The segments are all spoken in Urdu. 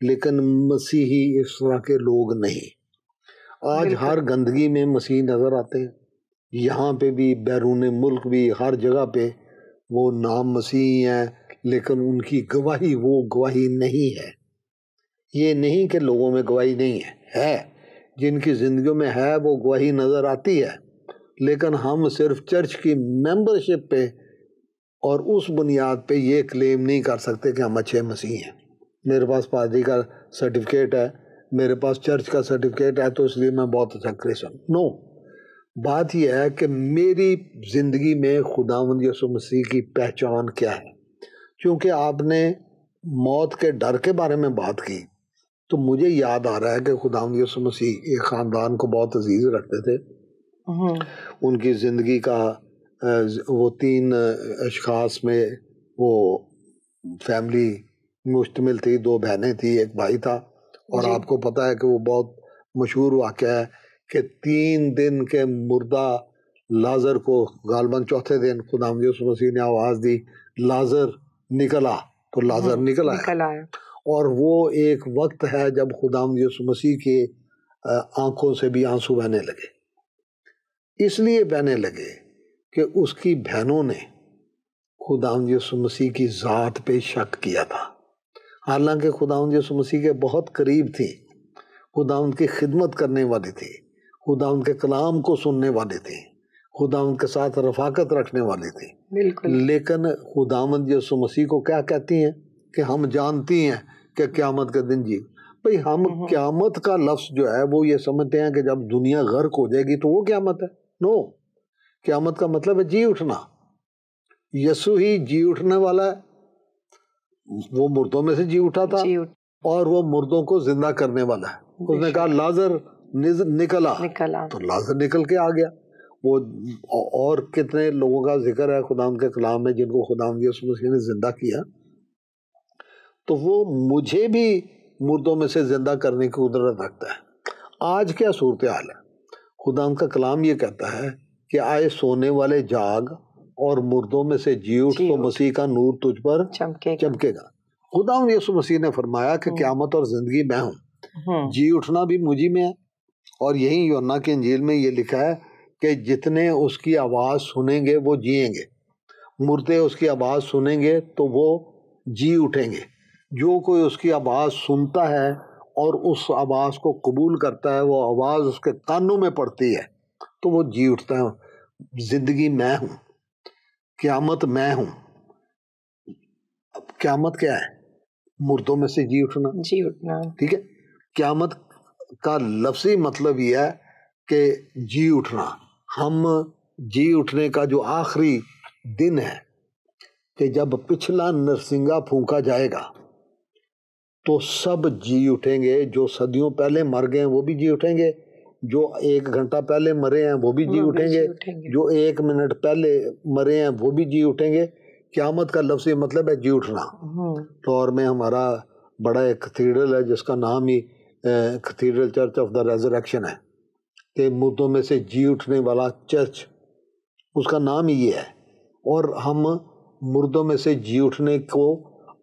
لیکن مسیحی اس طرح کے لوگ نہیں. آج ہر گندگی میں مسیح نظر آتے ہیں، یہاں پہ بھی، بیرون ملک بھی، ہر جگہ پہ وہ نام مسیحی ہیں، لیکن ان کی گواہی وہ گواہی نہیں ہے. یہ نہیں کہ لوگوں میں گواہی نہیں ہے، جن کی زندگیوں میں ہے وہ گواہی نظر آتی ہے، لیکن ہم صرف چرچ کی ممبرشپ پہ اور اس بنیاد پہ یہ کلیم نہیں کر سکتے کہ ہم اچھے مسیح ہیں. میرے پاس پادری کا سرٹیفکیٹ ہے، میرے پاس چرچ کا سرٹیفکیٹ ہے تو اس لیے میں بہت اچھا کرسچن. نو، بات یہ ہے کہ میری زندگی میں خداوند یسوع مسیح کی پہچان کیا ہے. کیونکہ آپ نے موت کے ڈر کے بارے میں بات کی تو مجھے یاد آ رہا ہے کہ خداوند یسوع مسیح ایک خاندان کو بہت عزیز رکھتے تھے. ان کی زندگی کا وہ 3 اشخاص میں وہ فیملی مشتمل تھی. 2 بہنیں تھی، 1 بھائی تھا. اور آپ کو پتہ ہے کہ وہ بہت مشہور واقعہ ہے کہ 3 دن کے مردہ لازر کو غالباً چوتھے دن خداوند یسوع مسیح نے آواز دی، لازر نکلا، تو لازر نکل آیا. اور وہ ایک وقت ہے جب خداوند یسوع مسیح کے آنکھوں سے بھی آنسو بہنے لگے. اس لیے بہنے لگے کہ اس کی بہنوں نے خداوند یسوع مسیح کی ذات پہ شک کیا تھا. حالانکہ خداوند یسوع مسیح کے بہت قریب تھی، خداوند کی خدمت کرنے والی تھی، خداوند کے کلام کو سننے والی تھی، خداوند کے ساتھ رفاقت رکھنے والی تھی. لیکن خداوند یسوع مسیح کو کیا کہتی ہیں کہ ہم جانتی ہیں کہ قیامت کے دن بھئی ہم قیامت کا لفظ جو ہے وہ یہ سمجھتے ہیں کہ جب دنیا غرق ہو جائے گی تو وہ قیامت ہے. نو، قیامت کا مطلب ہے جی اٹھنا. یسوع ہی جی اٹھنے والا ہے. وہ مردوں میں سے جی اٹھا تھا اور وہ مردوں کو زندہ کرنے والا ہے. اس نے کہا لازر نکلا تو لازر نکل کے آ گیا. وہ اور کتنے لوگوں کا ذکر ہے خداوند کے کلام میں جن کو خداوند یسوع مسیح نے زندہ کیا. تو وہ مجھے بھی مردوں میں سے زندہ کرنے کی قدرت رکھتا ہے. آج کیا صورتحال ہے؟ خداوند کا کلام یہ کہتا ہے کہ آئے سونے والے جاگ اور مردوں میں سے جی اٹھ تو مسیح کا نور تجھ پر چمکے گا. خداوند یسوع مسیح نے فرمایا کہ قیامت اور زندگی میں ہوں. جی اٹھنا بھی مجھے میں ہے. اور یہی یوحنا کی انجیل میں یہ لکھا ہے کہ جتنے اس کی آواز سنیں گے وہ جئیں گے. مردے اس کی آواز سنیں گے تو وہ جی اٹھیں گے. جو کوئی اس کی آواز سنتا ہے اور اس آواز کو قبول کرتا ہے، وہ آواز اس کے کانوں میں پڑتی ہے تو وہ جی اٹھتا ہے. زندگی میں ہوں، قیامت میں ہوں. اب قیامت کیا ہے؟ مردوں میں سے جی اٹھنا. ٹھیک ہے. قیامت کا لفظی مطلب یہ ہے کہ جی اٹھنا. ہم جی اٹھنے کا جو آخری دن ہے کہ جب پچھلا نرسنگا پھونکا جائے گا تو سب جی اٹھیں گے. جو صدیوں پہلے مر گئے ہیں وہ بھی جی اٹھیں گے، جو 1 گھنٹہ پہلے مرے ہیں وہ بھی جی اٹھیں گے، جو 1 منٹ پہلے مرے ہیں وہ بھی جی اٹھیں گے. قیامت کا لفظ یہ مطلب ہے جی اٹھنا. لاہور میں ہمارا بڑا ایک کیتھیڈرل ہے جس کا نام ہی cathedral church of the resurrection ہے، کہ مردوں میں سے جی اٹھنے والا چرچ، اس کا نام ہی یہ ہے. اور ہم مردوں میں سے جی اٹھنے کو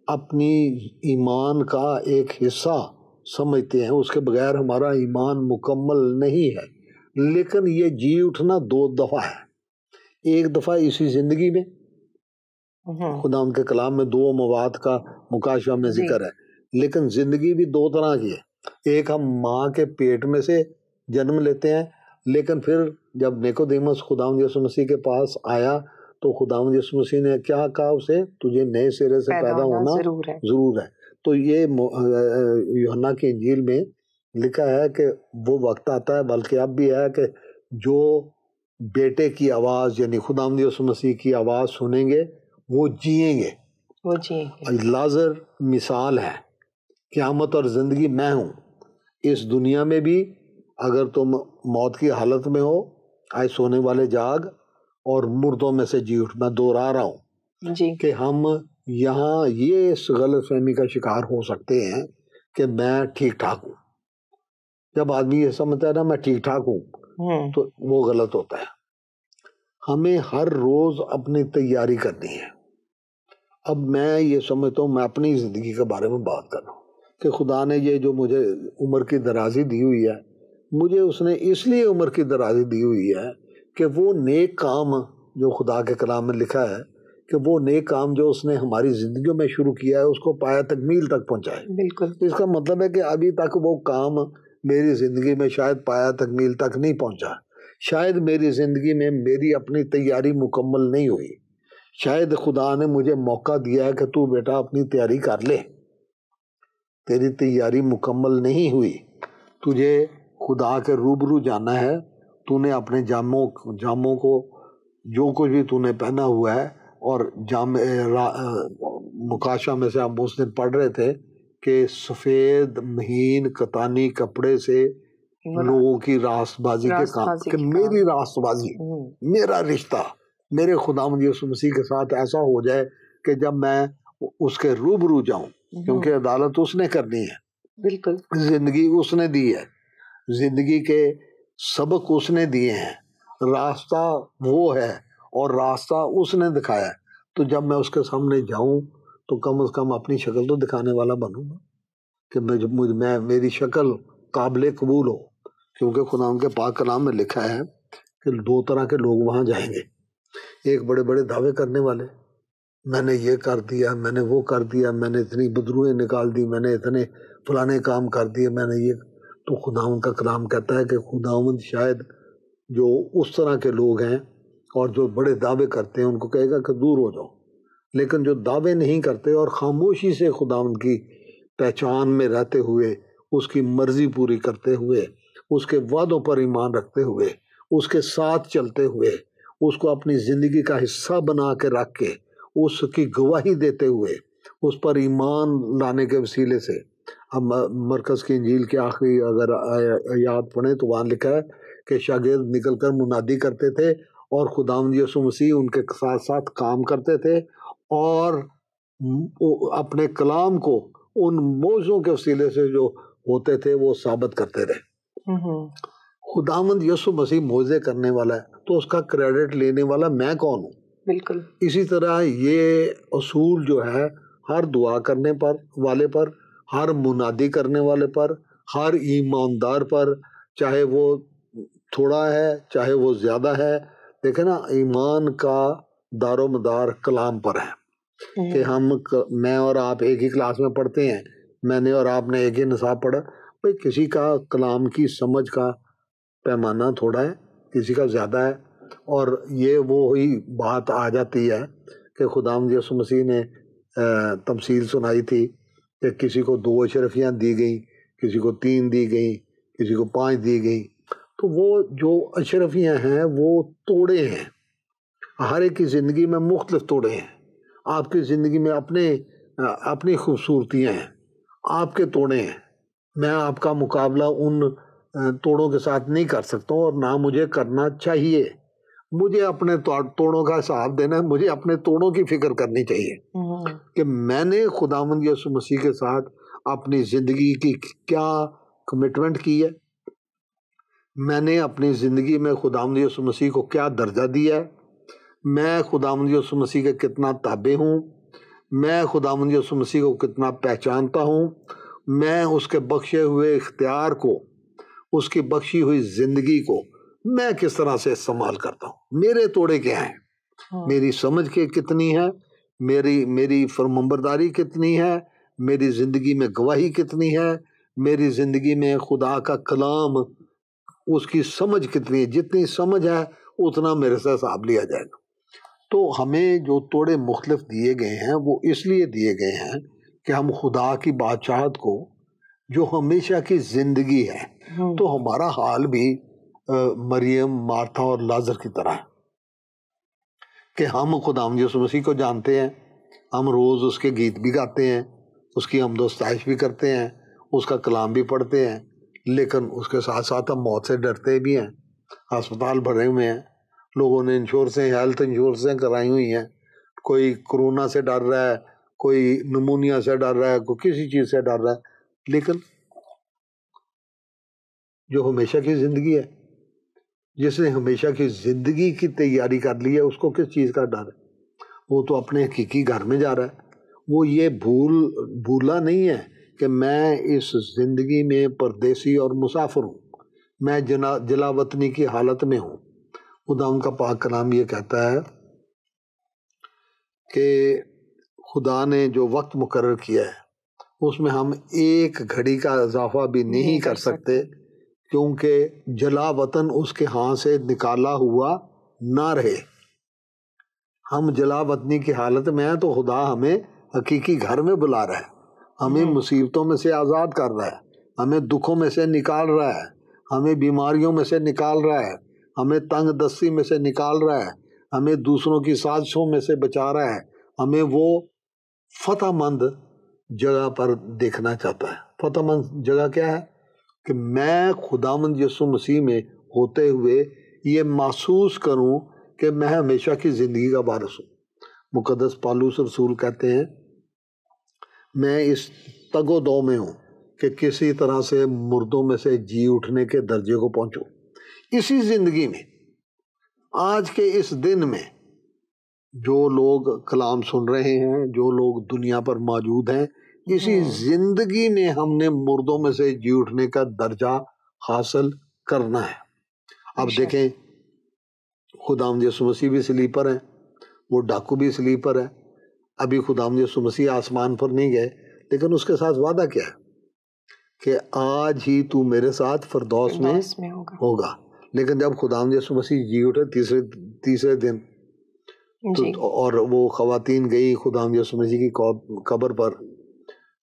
اپنی ایمان کا ایک حصہ سمجھتے ہیں. اس کے بغیر ہمارا ایمان مکمل نہیں ہے. لیکن یہ جی اٹھنا 2 دفعہ ہے. ایک دفعہ اسی زندگی میں، خدا ان کے کلام میں 2 مواد کا مکاشفہ میں ذکر ہے. لیکن زندگی بھی 2 طرح کی ہے. ایک ہم ماں کے پیٹ میں سے جنم لیتے ہیں، لیکن پھر جب نیکودیمس خداوند یسوع مسیح کے پاس آیا تو خداوند یسوع مسیح نے کیا کہا اسے؟ تجھے نئے سرے سے پیدا ہونا ضرور ہے. تو یہ یوحنا کی انجیل میں لکھا ہے کہ وہ وقت آتا ہے، بلکہ اب بھی ہے، کہ جو بیٹے کی آواز یعنی خداوند یسوع مسیح کی آواز سنیں گے وہ جئیں گے. لازر مثال ہے. قیامت اور زندگی میں ہوں. اس دنیا میں بھی اگر تم موت کی حالت میں ہو، آئے سونے والے جاگ اور مردوں میں سے جی اٹھ. میں دوہرا رہا ہوں کہ ہم یہاں یہ اس غلط فہمی کا شکار ہو سکتے ہیں کہ میں ٹھیک ٹھاک ہوں. جب آدمی یہ سمجھتا ہے نا میں ٹھیک ٹھاک ہوں تو وہ غلط ہوتا ہے. ہمیں ہر روز اپنی تیاری کرنی ہے. اب میں یہ سمجھتا ہوں، میں اپنی زندگی کے بارے میں بات کر رہا ہوں. کہ خدا نے یہ جو مجھے عمر کی درازی دی ہوئی ہے، مجھے اس نے اس لیے عمر کی درازی دی ہوئی ہے کہ وہ نیک کام جو خدا کے کلام میں لکھا ہے کہ وہ نیک کام جو اس نے ہماری زندگیوں میں شروع کیا ہے اس کو پایا تکمیل تک پہنچائے۔ بالکل، اس کا مطلب ہے کہ ابھی تک وہ کام میری زندگی میں شاید پایا تکمیل تک نہیں پہنچا، شاید میری زندگی میں میری اپنی تیاری مکمل نہیں ہوئی، شاید خدا نے مجھے موقع دیا ہے کہ تو بیٹا اپنی تیاری کر لے، تیری تیاری مکمل نہیں ہوئی، تجھے خدا کے روبرو جانا ہے، تو نے اپنے جاموں کو جو کچھ بھی تو نے پہنا ہوا ہے، اور مکاشہ میں سے ہم اس دن پڑھ رہے تھے کہ سفید مہین کتانی کپڑے سے لوگوں کی راست بازی کے کام، کہ میری راست بازی، میرا رشتہ میرے خداوند یسوع مسیح کے ساتھ ایسا ہو جائے کہ جب میں اس کے روبرو جاؤں، کیونکہ عدالت اس نے کرنی ہے، بالکل، زندگی اس نے دی ہے، زندگی کے سبق اس نے دیے ہیں، راستہ وہ ہے اور راستہ اس نے دکھایا ہے، تو جب میں اس کے سامنے جاؤں تو کم از کم اپنی شکل تو دکھانے والا بنوں گا کہ میں میری شکل قابل قبول ہو، کیونکہ خدا ان کے پاک کلام میں لکھا ہے کہ 2 طرح کے لوگ وہاں جائیں گے، ایک بڑے بڑے دعوے کرنے والے، میں نے یہ کر دیا، میں نے وہ کر دیا، میں نے اتنی بدروئیں نکال دی، میں نے اتنے فلانے کام کر دیے، میں نے یہ، تو خداوند کا کلام کہتا ہے کہ خداوند شاید جو اس طرح کے لوگ ہیں اور جو بڑے دعوے کرتے ہیں ان کو کہے گا کہ دور ہو جاؤ، لیکن جو دعوے نہیں کرتے اور خاموشی سے خداوند کی پہچان میں رہتے ہوئے، اس کی مرضی پوری کرتے ہوئے، اس کے وعدوں پر ایمان رکھتے ہوئے، اس کے ساتھ چلتے ہوئے، اس کو اپنی زندگی کا حصہ بنا کے رکھ کے، اس کی گواہی دیتے ہوئے، اس پر ایمان لانے کے وسیلے سے، اب مرکز کی انجیل کے آخری اگر آیات پڑھیں تو وہاں لکھا ہے کہ شاگرد نکل کر منادی کرتے تھے اور خداوند یسوع مسیح ان کے ساتھ ساتھ کام کرتے تھے اور اپنے کلام کو ان موعظوں کے وسیلے سے جو ہوتے تھے وہ ثابت کرتے رہے۔ خداوند یسوع مسیح موعظے کرنے والا ہے تو اس کا کریڈٹ لینے والا میں کون ہوں؟ بالکل، اسی طرح یہ اصول جو ہے ہر دعا کرنے والے پر، ہر منادی کرنے والے پر، ہر ایماندار پر، چاہے وہ تھوڑا ہے چاہے وہ زیادہ ہے، دیکھیں نا ایمان کا دار و مدار کلام پر ہے کہ میں اور آپ ایک ہی کلاس میں پڑھتے ہیں، میں نے اور آپ نے ایک ہی نصاب پڑھا، بھئی کسی کا کلام کی سمجھ کا پیمانہ تھوڑا ہے، کسی کا زیادہ ہے، اور یہ وہی بات آ جاتی ہے کہ خداوند یسوع مسیح نے تمثیل سنائی تھی کہ کسی کو 2 اشرفیاں دی گئیں، کسی کو 3 دی گئیں، کسی کو 5 دی گئیں، تو وہ جو اشرفیاں ہیں وہ توڑے ہیں، ہر ایک کی زندگی میں مختلف توڑے ہیں، آپ کی زندگی میں اپنی خوبصورتیاں ہیں، آپ کے توڑے ہیں، میں آپ کا مقابلہ ان توڑوں کے ساتھ نہیں کر سکتا ہوں اور نہ مجھے کرنا چاہیے، مجھے اپنے توڑوں کا حساب دینا ہے، مجھے اپنے توڑوں کی فکر کرنی چاہیے کہ میں نے خداوند یسوع مسیح کے ساتھ اپنی زندگی کی کیا کمٹمنٹ کی ہے، میں نے اپنی زندگی میں خداوند یسوع مسیح کو کیا درجہ دیا ہے، میں خداوند یسوع مسیح کے کتنا تابع ہوں، میں خداوند یسوع مسیح کو کتنا پہچانتا ہوں، میں اس کے بخشے ہوئے اختیار کو، اس کی بخشی ہوئی زندگی کو میں کس طرح سے استعمال کرتا ہوں، میرے توڑے کیا ہیں، میری سمجھ کے کتنی ہے، میری فرمانبرداری کتنی ہے، میری زندگی میں گواہی کتنی ہے، میری زندگی میں خدا کا کلام اس کی سمجھ کتنی ہے، جتنی سمجھ ہے اتنا میرے سے حساب لیا جائے گا۔ تو ہمیں جو توڑے مختلف دیے گئے ہیں وہ اس لیے دیے گئے ہیں کہ ہم خدا کی بادشاہت کو جو ہمیشہ کی زندگی ہے، تو ہمارا حال بھی مریم، مارتھا اور لازر کی طرح ہے کہ ہم خداوند یسوع مسیح کو جانتے ہیں، ہم روز اس کے گیت بھی گاتے ہیں، اس کی حمد و ستائش بھی کرتے ہیں، اس کا کلام بھی پڑھتے ہیں، لیکن اس کے ساتھ ساتھ ہم موت سے ڈرتے بھی ہیں، ہسپتال بھرے ہوئے ہیں، لوگوں نے ہیلتھ انشورنسیں کرائی ہوئی ہیں، کوئی کرونا سے ڈر رہا ہے، کوئی نمونیا سے ڈر رہا ہے، کوئی کسی چیز سے ڈر رہا ہے، لیکن جو ہمیشہ کی زندگی ہے، جس نے ہمیشہ کی زندگی کی تیاری کر لی ہے، اس کو کس چیز کا ڈر ہے؟ وہ تو اپنے حقیقی گھر میں جا رہا ہے، وہ یہ بھولا نہیں ہے کہ میں اس زندگی میں پردیسی اور مسافر ہوں، میں جلا وطنی کی حالت میں ہوں۔ خدا ان کا پاک کلام یہ کہتا ہے کہ خدا نے جو وقت مقرر کیا ہے اس میں ہم ایک گھڑی کا اضافہ بھی نہیں کر سکتے، کیونکہ جلا وطن اس کے ہاں سے نکالا ہوا نہ رہے۔ ہم جلا وطنی کی حالت میں ہیں تو خدا ہمیں حقیقی گھر میں بلا رہا ہے، ہمیں مصیبتوں میں سے آزاد کر رہا ہے، ہمیں دکھوں میں سے نکال رہا ہے، ہمیں بیماریوں میں سے نکال رہا ہے، ہمیں تنگ دستی میں سے نکال رہا ہے، ہمیں دوسروں کی سازشوں میں سے بچا رہا ہے، ہمیں وہ فتح مند جگہ پر دیکھنا چاہتا ہے۔ فتح مند جگہ کیا ہے؟ کہ میں خداوند یسوع مسیح میں ہوتے ہوئے یہ محسوس کروں کہ میں ہمیشہ کی زندگی کا وارث ہوں۔ مقدس پالوس رسول کہتے ہیں میں اس تگ و دو میں ہوں کہ کسی طرح سے مردوں میں سے جی اٹھنے کے درجے کو پہنچوں۔ اسی زندگی میں، آج کے اس دن میں، جو لوگ کلام سن رہے ہیں، جو لوگ دنیا پر موجود ہیں، اسی زندگی میں ہم نے مردوں میں سے جی اٹھنے کا درجہ حاصل کرنا ہے۔ اب دیکھیں، خداوند یسوع مسیح بھی صلیب پر ہیں، وہ ڈاکو بھی صلیب پر ہے۔ ابھی خداوند یسوع مسیح آسمان پر نہیں گئے، لیکن اس کے ساتھ وعدہ کیا ہے کہ آج ہی تو میرے ساتھ فردوس میں ہوگا۔ لیکن جب خداوند یسوع مسیح جی اٹھے تیسرے دن اور وہ خواتین گئی خداوند یسوع مسیح کی قبر پر،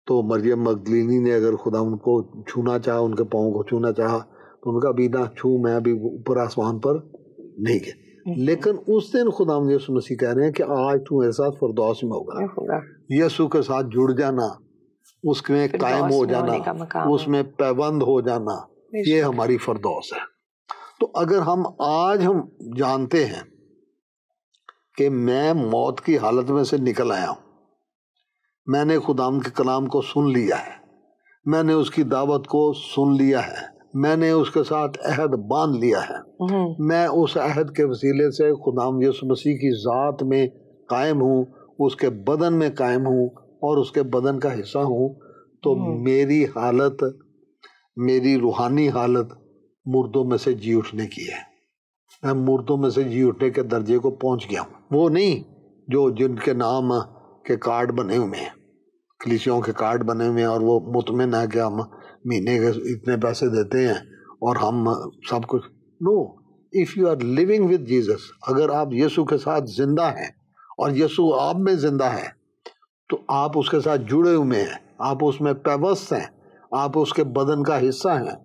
تو مریم مگدلینی نے اگر خداوند کو چھونا چاہا، ان کے پاؤں کو چھونا چاہا، تو ان کا ابھی نہ چھو، میں ابھی اوپر آسمان پر نہیں گیا۔ لیکن اس دن خداوند یسوع مسیح کہہ رہے ہیں کہ آج تو میرے ساتھ فردوس میں ہوگا۔ یسوع کے ساتھ جڑ جانا، اس میں قائم ہو جانا، اس میں پیوند ہو جانا، یہ ہماری فردوس ہے۔ تو اگر ہم جانتے ہیں کہ میں موت کی حالت میں سے نکل آیا ہوں، میں نے خداوند کے کلام کو سن لیا ہے، میں نے اس کی دعوت کو سن لیا ہے، میں نے اس کے ساتھ عہد باندھ لیا ہے، میں اس عہد کے وسیلے سے خداوند یسوع مسیح کی ذات میں قائم ہوں، اس کے بدن میں قائم ہوں اور اس کے بدن کا حصہ ہوں، تو میری حالت، میری روحانی حالت مردوں میں سے جی اٹھنے کی ہے۔ میں مردوں میں سے جی اٹھنے کے درجے کو پہنچ گیا ہوں۔ وہ نہیں جن کے نام کے کارڈ بنے ہوئے ہیں، کلیسیوں کے کارڈ بنے ہوئے ہیں، اور وہ مطمئن ہے کہ ہم مہینے کے اتنے پیسے دیتے ہیں اور ہم سب کچھ۔ No, if you are living with Jesus, اگر آپ یسوع کے ساتھ زندہ ہیں اور یسوع آپ میں زندہ ہے، تو آپ اس کے ساتھ جڑے ہوئے ہیں، آپ اس میں پیوست ہیں، آپ اس کے بدن کا حصہ ہیں،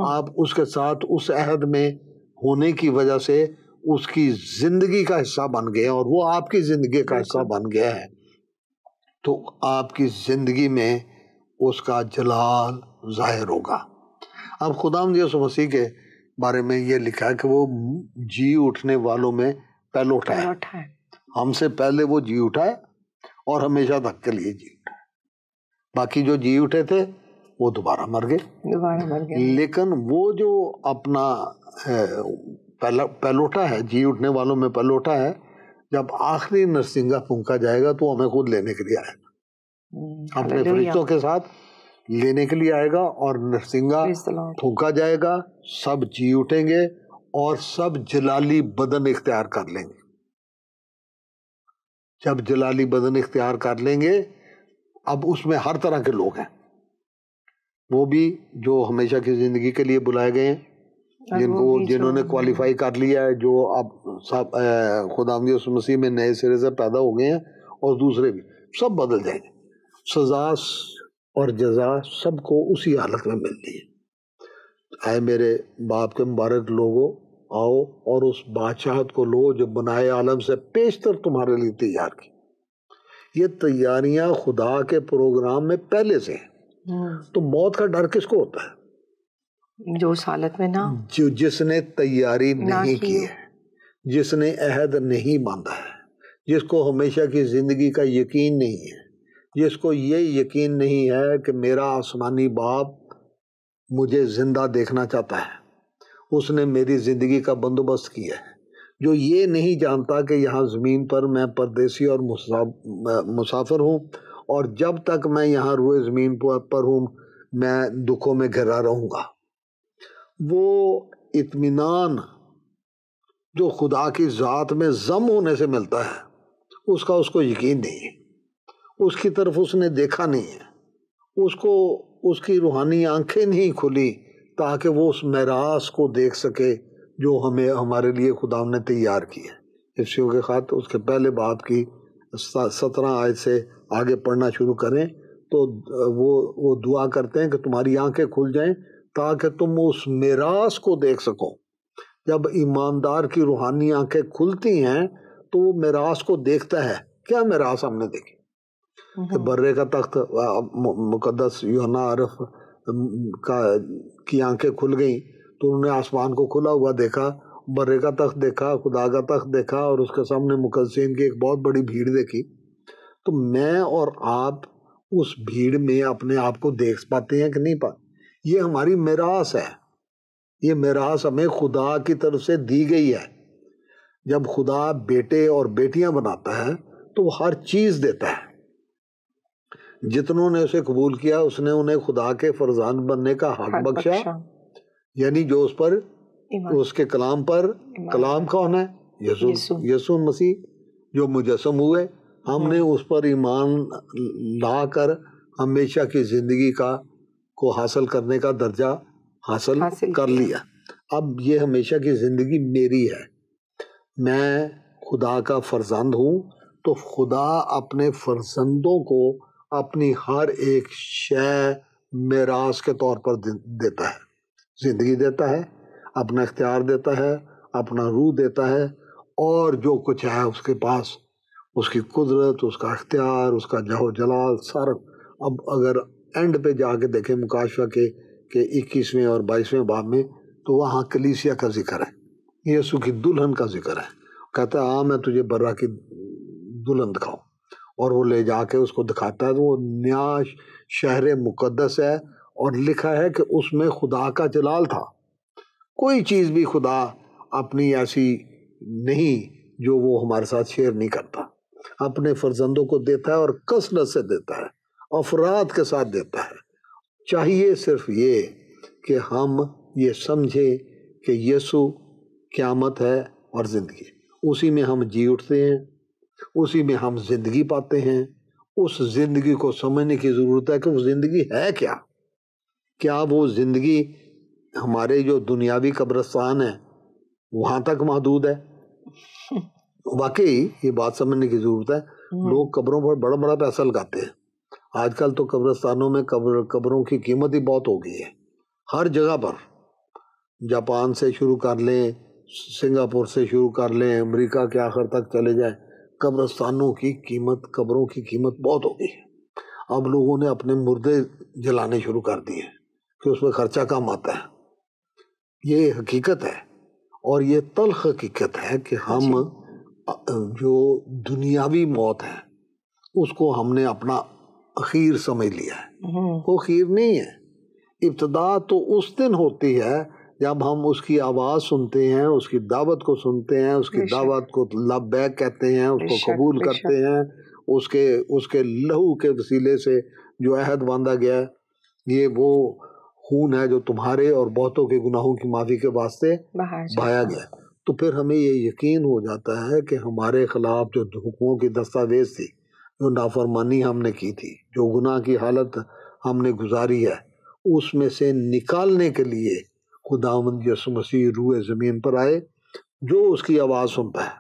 آپ اس کے ساتھ اس عہد میں ہونے کی وجہ سے اس کی زندگی کا حصہ بن گئے، اور وہ آپ کی زندگی کا حصہ بن گیا ہے۔ تو آپ کی زندگی میں اس کا جلال ظاہر ہوگا۔ اب خداوند یسوع مسیح کے بارے میں یہ لکھا ہے کہ وہ جی اٹھنے والوں میں پہلے اٹھا ہے۔ ہم سے پہلے وہ جی اٹھا ہے اور ہمیشہ تک کے لیے جی اٹھا ہے۔ باقی جو جی اٹھے تھے وہ دوبارہ مر گئے، لیکن وہ جو اپنا پہلوٹا ہے، جی اٹھنے والوں میں پہلوٹا ہے، جب آخری نرسنگا پھونکا جائے گا تو ہمیں خود لینے کے لیے آئے گا، اپنے فرشتوں کے ساتھ لینے کے لیے آئے گا، اور نرسنگا پھونکا جائے گا، سب جی اٹھیں گے اور سب جلالی بدن اختیار کر لیں گے۔ جب جلالی بدن اختیار کر لیں گے، اب اس میں ہر طرح کے لوگ ہیں، وہ بھی جو ہمیشہ کی زندگی کے لیے بلائے گئے ہیں، جنہوں نے کوالیفائی کر لیا ہے، جو اب سب خداوند یسوع مسیح میں نئے سرے سے پیدا ہو گئے ہیں، اور دوسرے بھی سب بدل جائیں گے۔ سزا اور جزا سب کو اسی حالت میں ملتی ہے۔ اے میرے باپ کے مبارک لوگوں، آؤ اور اس بادشاہت کو لو جو بنائے عالم سے پیشتر تمہارے لیے تیار کی۔ یہ تیاریاں خدا کے پروگرام میں پہلے سے ہیں۔ تو موت کا ڈر کس کو ہوتا ہے؟ جو اس حالت میں نہ، جس نے تیاری نہیں کی ہے، جس نے عہد نہیں باندھا ہے، جس کو ہمیشہ کی زندگی کا یقین نہیں ہے، جس کو یہ یقین نہیں ہے کہ میرا آسمانی باپ مجھے زندہ دیکھنا چاہتا ہے، اس نے میری زندگی کا بندوبست کیا ہے، جو یہ نہیں جانتا کہ یہاں زمین پر میں پردیسی اور مسافر ہوں، اور جب تک میں یہاں روئے زمین پر ہوں میں دکھوں میں گھرا رہوں گا. وہ اطمینان جو خدا کی ذات میں ضم ہونے سے ملتا ہے اس کا اس کو یقین نہیں ہے، اس کی طرف اس نے دیکھا نہیں ہے، اس کی روحانی آنکھیں نہیں کھلی تاکہ وہ اس میراث کو دیکھ سکے جو ہمارے لیے خدا نے تیار کی ہے. افسیوں کے خط اس کے پہلے باب کی 17 آیت سے آگے پڑھنا شروع کریں تو وہ دعا کرتے ہیں کہ تمہاری آنکھیں کھل جائیں تاکہ تم اس میراث کو دیکھ سکو. جب ایماندار کی روحانی آنکھیں کھلتی ہیں تو وہ میراث کو دیکھتا ہے. کیا میراث ہم نے دیکھی کہ برے کا تخت، مقدس یوحنا عارف کی آنکھیں کھل گئیں تو انہوں نے آسمان کو کھلا ہوا دیکھا، برے کا تخت دیکھا، خدا کا تخت دیکھا، اور اس کے سامنے مقدسین کی ایک بہت بڑی بھیڑ دیکھی. تو میں اور آپ اس بھیڑ میں اپنے آپ کو دیکھ پاتے ہیں کہ نہیں پاتے؟ یہ ہماری میراث ہے. یہ میراث ہمیں خدا کی طرف سے دی گئی ہے. جب خدا بیٹے اور بیٹیاں بناتا ہے تو وہ ہر چیز دیتا ہے. جتنوں نے اسے قبول کیا اس نے انہیں خدا کے فرزند بننے کا حق بخشا، یعنی جو اس پر اس کے کلام پر، کلام کون ہے؟ یسوع مسیح جو مجسم ہوئے. ہم نے اس پر ایمان لا کر ہمیشہ کی زندگی کو حاصل کرنے کا درجہ حاصل کر لیا. اب یہ ہمیشہ کی زندگی میری ہے. میں خدا کا فرزند ہوں تو خدا اپنے فرزندوں کو اپنی ہر ایک شے میراث کے طور پر دیتا ہے. زندگی دیتا ہے، اپنا اختیار دیتا ہے، اپنا روح دیتا ہے، اور جو کچھ ہے اس کے پاس، اس کی قدرت، اس کا اختیار، اس کا جاہ و جلال سارا. اب اگر اینڈ پہ جا کے دیکھیں مکاشفہ کے 21ویں اور 22ویں باب میں تو وہاں کلیسیا کا ذکر ہے، یسوع کی دلہن کا ذکر ہے. کہتا ہے میں تجھے برا کی دلہن دکھاؤں، اور وہ لے جا کے اس کو دکھاتا ہے. تو وہ نیا شہر مقدس ہے اور لکھا ہے کہ اس میں خدا کا جلال تھا. کوئی چیز بھی خدا اپنی ایسی نہیں جو وہ ہمارے ساتھ شیئر نہیں کرتا. اپنے فرزندوں کو دیتا ہے اور کثرت سے دیتا ہے، افراد کے ساتھ دیتا ہے. چاہیے صرف یہ کہ ہم یہ سمجھیں کہ یسوع قیامت ہے اور زندگی، اسی میں ہم جی اٹھتے ہیں، اسی میں ہم زندگی پاتے ہیں. اس زندگی کو سمجھنے کی ضرورت ہے کہ وہ زندگی ہے کیا. کیا وہ زندگی ہمارے جو دنیاوی قبرستان ہے وہاں تک محدود ہے؟ واقعی یہ بات سمجھنے کی ضرورت ہے. لوگ قبروں پر بڑا بڑا پیسہ لگاتے ہیں. آج کل تو قبرستانوں میں قبروں کی قیمت ہی بہت ہو گئی ہے ہر جگہ پر. جاپان سے شروع کر لیں، سنگاپور سے شروع کر لیں، امریکہ کے آخر تک چلے جائیں، قبرستانوں کی قیمت، قبروں کی قیمت بہت ہو گئی ہے. اب لوگوں نے اپنے مردے جلانے شروع کر دیے کہ اس میں خرچہ کم آتا ہے. یہ حقیقت ہے، اور یہ تلخ حقیقت ہے کہ ہم جو دنیاوی موت ہے اس کو ہم نے اپنا اخیر سمجھ لیا ہے. وہ اخیر نہیں ہے. ابتدا تو اس دن ہوتی ہے جب ہم اس کی آواز سنتے ہیں، اس کی دعوت کو سنتے ہیں، اس کی دعوت کو لبیک کہتے ہیں، اس کو قبول کرتے ہیں، اس کے لہو کے وسیلے سے جو عہد باندھا گیا ہے. یہ وہ خون ہے جو تمہارے اور بہتوں کے گناہوں کی معافی کے واسطے بہایا گیا. تو پھر ہمیں یہ یقین ہو جاتا ہے کہ ہمارے خلاف جو حکموں کی دستاویز تھی، جو نافرمانی ہم نے کی تھی، جو گناہ کی حالت ہم نے گزاری ہے، اس میں سے نکالنے کے لیے خداوند یسوع مسیح روئے زمین پر آئے. جو اس کی آواز سنتا ہے،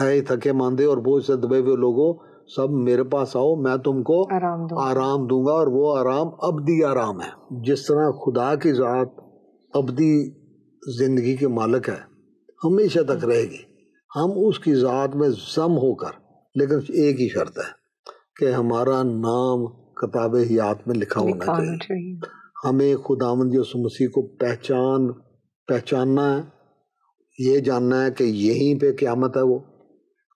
اے تھکے ماندے اور بوجھ سے دبے ہوئے لوگوں، سب میرے پاس آؤ، میں تم کو آرام دوں گا. اور وہ آرام ابدی آرام ہے. جس طرح خدا کی ذات ابدی زندگی کے مالک ہے، ہمیشہ تک رہے گی، ہم اس کی ذات میں ضم ہو کر، لیکن ایک ہی شرط ہے کہ ہمارا نام کتاب حیات میں لکھا ہونا چاہیے. ہمیں خداوند یسوع مسیح کو پہچاننا ہے، یہ جاننا ہے کہ یہیں پہ قیامت ہے. وہ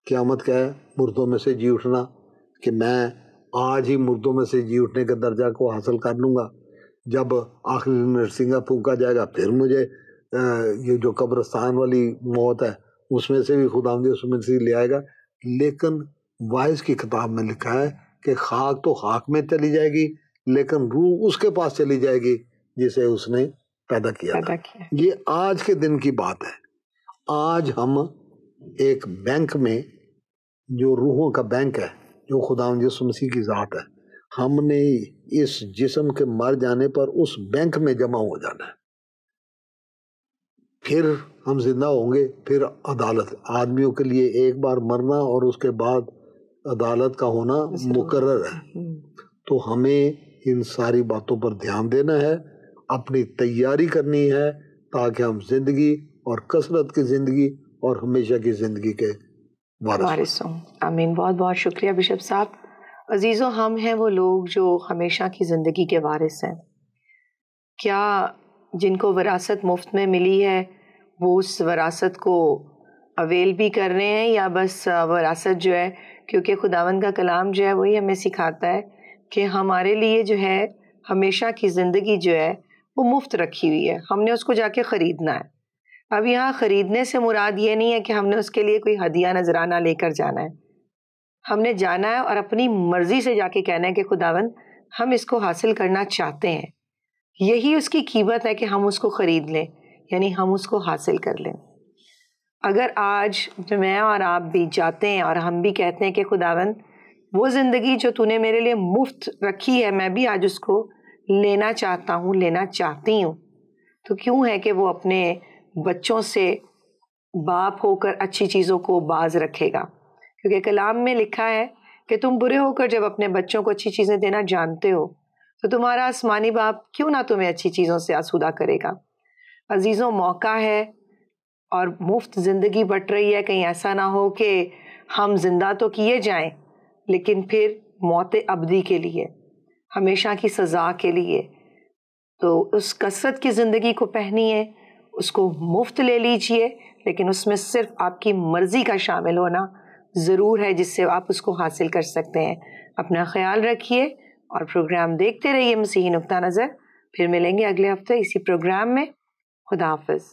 قیامت کیا ہے؟ مردوں میں سے جی اٹھنا. کہ میں آج ہی مردوں میں سے جی اٹھنے کے درجہ کو حاصل کر لوں گا. جب آخری نرسنگا پھونکا جائے گا پھر مجھے یہ جو قبرستان والی موت ہے اس میں سے بھی خداوند یسوع مسیح لے آئے گا. لیکن وائز کی کتاب میں لکھا ہے کہ خاک تو خاک میں چلی جائے گی لیکن روح اس کے پاس چلی جائے گی جسے اس نے پیدا کیا تھا. یہ آج کے دن کی بات ہے. آج ہم ایک بینک میں جو روحوں کا بینک ہے جو خداوند یسوع مسیح کی ذات ہے, ہم نے اس جسم کے مر جانے پر اس بینک میں جمع ہو جانا ہے. پھر ہم زندہ ہوں گے, پھر عدالت. آدمیوں کے لیے ایک بار مرنا اور اس کے بعد عدالت کا ہونا مقرر ہے. تو ہمیں ان ساری باتوں پر دھیان دینا ہے, اپنی تیاری کرنی ہے تاکہ ہم زندگی اور کثرت کی زندگی اور ہمیشہ کی زندگی کے وارث ہوں. آمین. بہت بہت شکریہ بشپ صاحب. عزیزوں, ہم ہیں وہ لوگ جو ہمیشہ کی زندگی کے وارث ہیں. کیا جن کو وراثت مفت میں ملی ہے وہ اس وراثت کو اویل بھی کر رہے ہیں, یا بس وراثت جو ہے, کیونکہ خداوند کا کلام جو ہے وہی ہمیں سکھاتا ہے کہ ہمارے لیے جو ہے ہمیشہ کی زندگی جو ہے وہ مفت رکھی ہوئی ہے, ہم نے اس کو جا کے خریدنا ہے. اب یہاں خریدنے سے مراد یہ نہیں ہے کہ ہم نے اس کے لیے کوئی ہدیہ نذرانہ لے کر جانا ہے. ہم نے جانا ہے اور اپنی مرضی سے جا کے کہنا ہے کہ خداوند ہم اس کو حاصل کرنا چاہتے ہیں. یہی اس کی قیمت ہے کہ ہم اس کو خرید لیں, یعنی ہم اس کو حاصل کر لیں. اگر آج میں اور آپ بھی جاتے ہیں اور ہم بھی کہتے ہیں کہ خداوند وہ زندگی جو تو نے میرے لیے مفت رکھی ہے میں بھی آج اس کو لینا چاہتا ہوں, لینا چاہتی ہوں, تو کیوں ہے کہ وہ اپنے بچوں سے باپ ہو کر اچھی چیزوں کو باز رکھے گا؟ کیونکہ کلام میں لکھا ہے کہ تم برے ہو کر جب اپنے بچوں کو اچھی چیزیں دینا جانتے ہو تو تمہارا آسمانی باپ کیوں نہ تمہیں اچھی چیزوں سے آسودہ کرے گا. عزیزوں, موقع ہے اور مفت زندگی بٹ رہی ہے. کہیں ایسا نہ ہو کہ ہم زندہ تو کیے جائیں لیکن پھر موت ابدی کے لیے, ہمیشہ کی سزا کے لیے. تو اس کثرت کی زندگی کو پہنیے, اس کو مفت لے لیجئے, لیکن اس میں صرف آپ کی مرضی کا شامل ہونا ضرور ہے جس سے آپ اس کو حاصل کر سکتے ہیں. اپنا خیال رکھیے اور پروگرام دیکھتے رہیے مسیحی نقطہ نظر. پھر ملیں گے اگلے ہفتے اسی پروگرام میں. خدا حافظ.